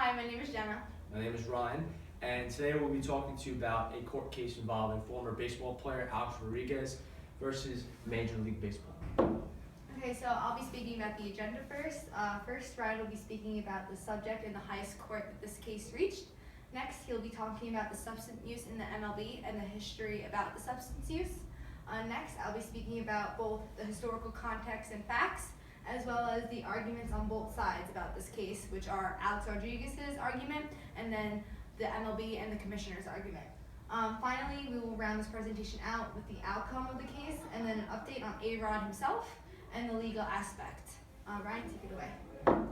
Hi, my name is Jenna. My name is Ryan, and today we'll be talking to you about a court case involving former baseball player Alex Rodriguez versus Major League Baseball. Okay, so I'll be speaking about the agenda first. First, Ryan will be speaking about the subject in the highest court that this case reached. Next, he'll be talking about the substance use in the MLB and the history about the substance use. Next, I'll be speaking about both the historical context and facts, as well as the arguments on both sides about this case, which are Alex Rodriguez's argument and then the MLB and the commissioner's argument. Finally, we will round this presentation out with the outcome of the case and then an update on A-Rod himself and the legal aspect. Ryan, take it away.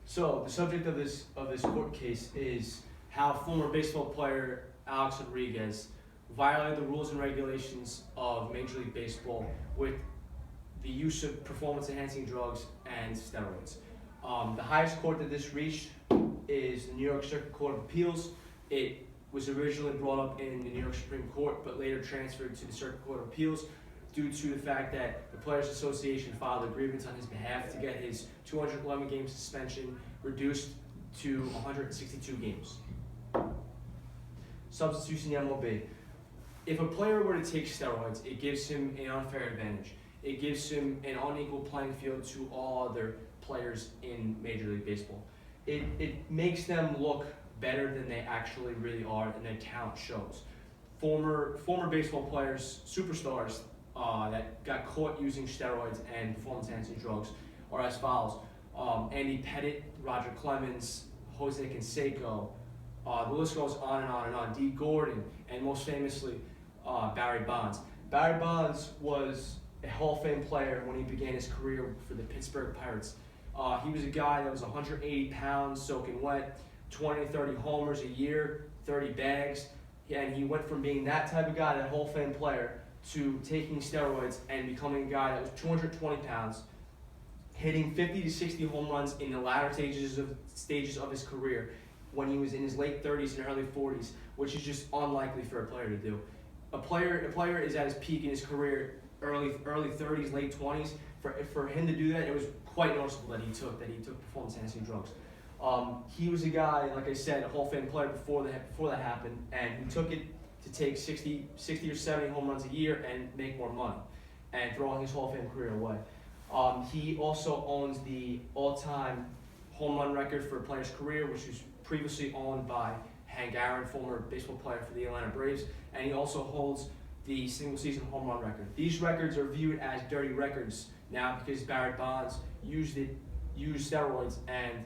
So the subject of this court case is how former baseball player Alex Rodriguez violated the rules and regulations of Major League Baseball with the use of performance-enhancing drugs and steroids. The highest court that this reached is the New York Circuit Court of Appeals. It was originally brought up in the New York Supreme Court, but later transferred to the Circuit Court of Appeals due to the fact that the Players Association filed a grievance on his behalf to get his 211-game suspension reduced to 162 games. Substance use in the MLB. If a player were to take steroids, it gives him an unfair advantage. It gives him an unequal playing field to all other players in Major League Baseball. It makes them look better than they actually really are, and their talent shows. Former baseball players, superstars that got caught using steroids and performance-enhancing drugs are as follows: Andy Pettitte, Roger Clemens, Jose Canseco. The list goes on and on and on. Dee Gordon, and most famously, Barry Bonds. Barry Bonds was a Hall of Fame player when he began his career for the Pittsburgh Pirates. He was a guy that was 180 pounds, soaking wet, 20 to 30 homers a year, 30 bags, and he went from being that type of guy, that Hall of Fame player, to taking steroids and becoming a guy that was 220 pounds, hitting 50 to 60 home runs in the latter stages of his career when he was in his late 30s and early 40s, which is just unlikely for a player to do. A player is at his peak in his career, early 30s, late 20s. For him to do that, it was quite noticeable that he took performance-enhancing drugs. He was a guy, like I said, a Hall of Fame player before that happened, and he took it to take 60 or 70 home runs a year and make more money, and throwing his Hall of Fame career away. He also owns the all-time home run record for a player's career, which was previously owned by Hank Aaron, former baseball player for the Atlanta Braves, and he also holds the single-season home run record. These records are viewed as dirty records now because Barry Bonds used steroids and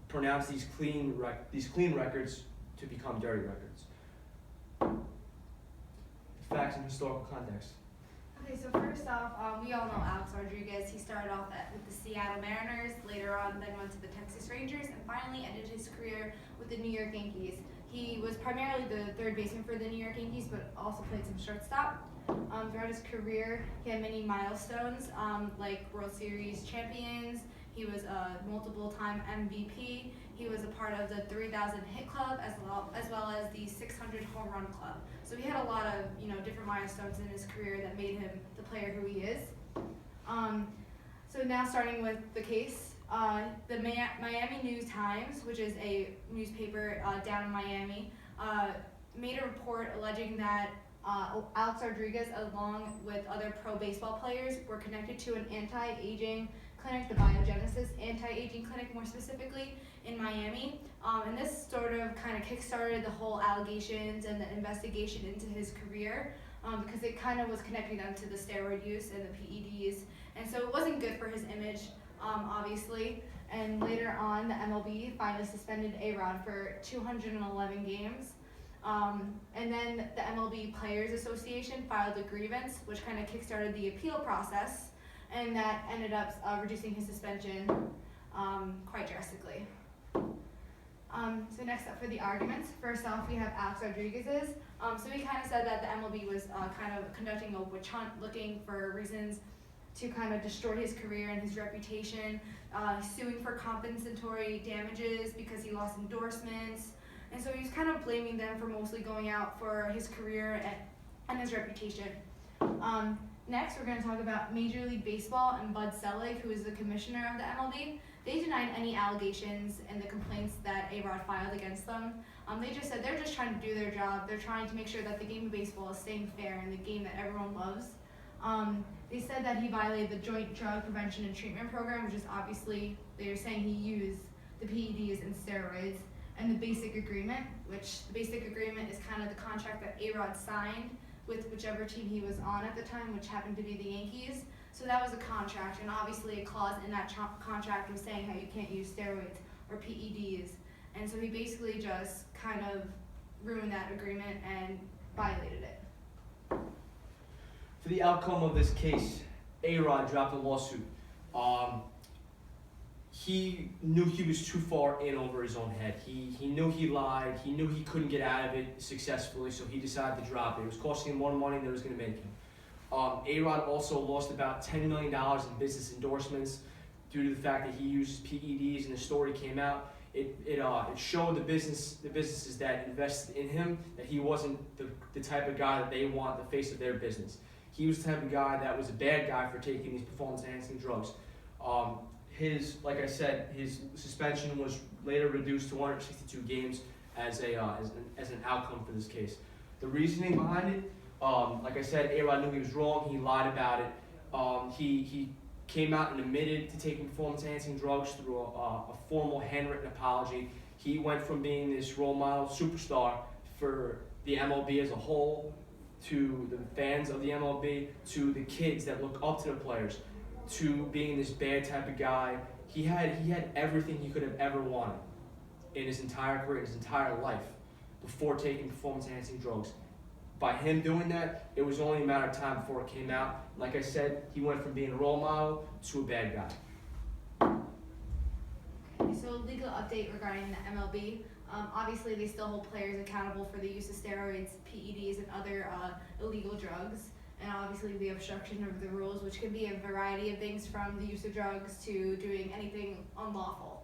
pronounced these clean records to become dirty records. Facts and historical context. Okay, so first off, we all know Alex Rodriguez. He started off with the Seattle Mariners, later on then went to the Texas Rangers, and finally ended his career with the New York Yankees. He was primarily the third baseman for the New York Yankees, but also played some shortstop. Throughout his career, he had many milestones, like World Series champions. He was a multiple-time MVP. He was a part of the 3,000 hit club as well as the 600 home run club. So he had a lot of different milestones in his career that made him the player who he is. So now starting with the case, the Miami News-Times, which is a newspaper down in Miami, made a report alleging that Alex Rodriguez, along with other pro baseball players, were connected to an anti-aging clinic, the Biogenesis anti-aging clinic more specifically, in Miami. And this sort of kind of kickstarted the whole allegations and the investigation into his career because it kind of was connecting them to the steroid use and the PEDs. And so it wasn't good for his image, obviously. And later on, the MLB finally suspended A-Rod for 211 games. And then the MLB Players Association filed a grievance, which kind of kickstarted the appeal process, and that ended up reducing his suspension quite drastically. So next up for the arguments, first off we have Alex Rodriguez's. So he kind of said that the MLB was kind of conducting a witch hunt, looking for reasons to kind of destroy his career and his reputation, suing for compensatory damages because he lost endorsements. And so he was kind of blaming them for mostly going out for his career and his reputation. Next, we're going to talk about Major League Baseball and Bud Selig, who is the commissioner of the MLB. They denied any allegations and the complaints that A-Rod filed against them. They just said they're just trying to do their job. They're trying to make sure that the game of baseball is staying fair and the game that everyone loves. They said that he violated the Joint Drug Prevention and Treatment Program, which is obviously, they're saying he used the PEDs and steroids, and the basic agreement, which the basic agreement is kind of the contract that A-Rod signed with whichever team he was on at the time, which happened to be the Yankees. So that was a contract, and obviously a clause in that contract was saying how you can't use steroids or PEDs. And so he basically just kind of ruined that agreement and violated it. For the outcome of this case, A-Rod dropped a lawsuit. He knew he was too far in over his own head. He knew he lied. He knew he couldn't get out of it successfully, so he decided to drop it. It was costing him more money than it was going to make him. A-Rod also lost about $10 million in business endorsements due to the fact that he uses PEDs, and the story came out. It showed the businesses that invested in him that he wasn't the type of guy that they want the face of their business. He was the type of guy that was a bad guy for taking these performance-enhancing drugs. Like I said, his suspension was later reduced to 162 games as an outcome for this case. The reasoning behind it, like I said, A-Rod knew he was wrong. He lied about it. He came out and admitted to taking performance-enhancing drugs through a formal handwritten apology. He went from being this role model superstar for the MLB as a whole, to the fans of the MLB, to the kids that look up to the players, to being this bad type of guy. He had everything he could have ever wanted in his entire career, his entire life, before taking performance-enhancing drugs. By him doing that, it was only a matter of time before it came out. Like I said, he went from being a role model to a bad guy. Okay, so legal update regarding the MLB. Obviously, they still hold players accountable for the use of steroids, PEDs, and other illegal drugs. And obviously the obstruction of the rules, which can be a variety of things from the use of drugs to doing anything unlawful.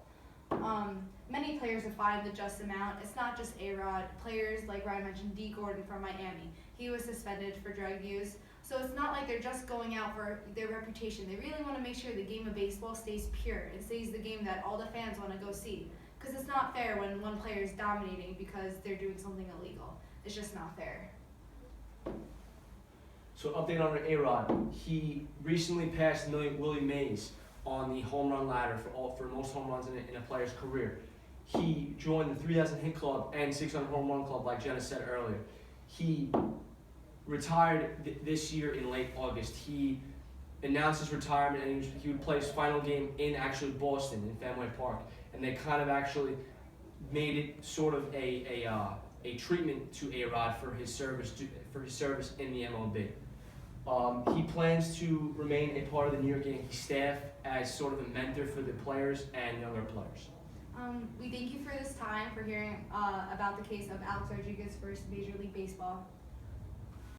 Many players are fined the just amount. It's not just A-Rod. Players like Ryan mentioned, D. Gordon from Miami. He was suspended for drug use. So it's not like they're just going out for their reputation. They really want to make sure the game of baseball stays pure and stays the game that all the fans want to go see. Because it's not fair when one player is dominating because they're doing something illegal. It's just not fair. So update on A-Rod. He recently passed Willie Mays on the home run ladder for most home runs in a player's career. He joined the 3,000 hit club and 600 home run club, like Jenna said earlier. He retired this year in late August. He announced his retirement, and he would play his final game in actually Boston in Fenway Park. And they kind of actually made it sort of a treatment to A-Rod for his service in the MLB. He plans to remain a part of the New York Yankees staff as sort of a mentor for the players and younger players. We thank you for this time, for hearing about the case of Alex Rodriguez versus Major League Baseball.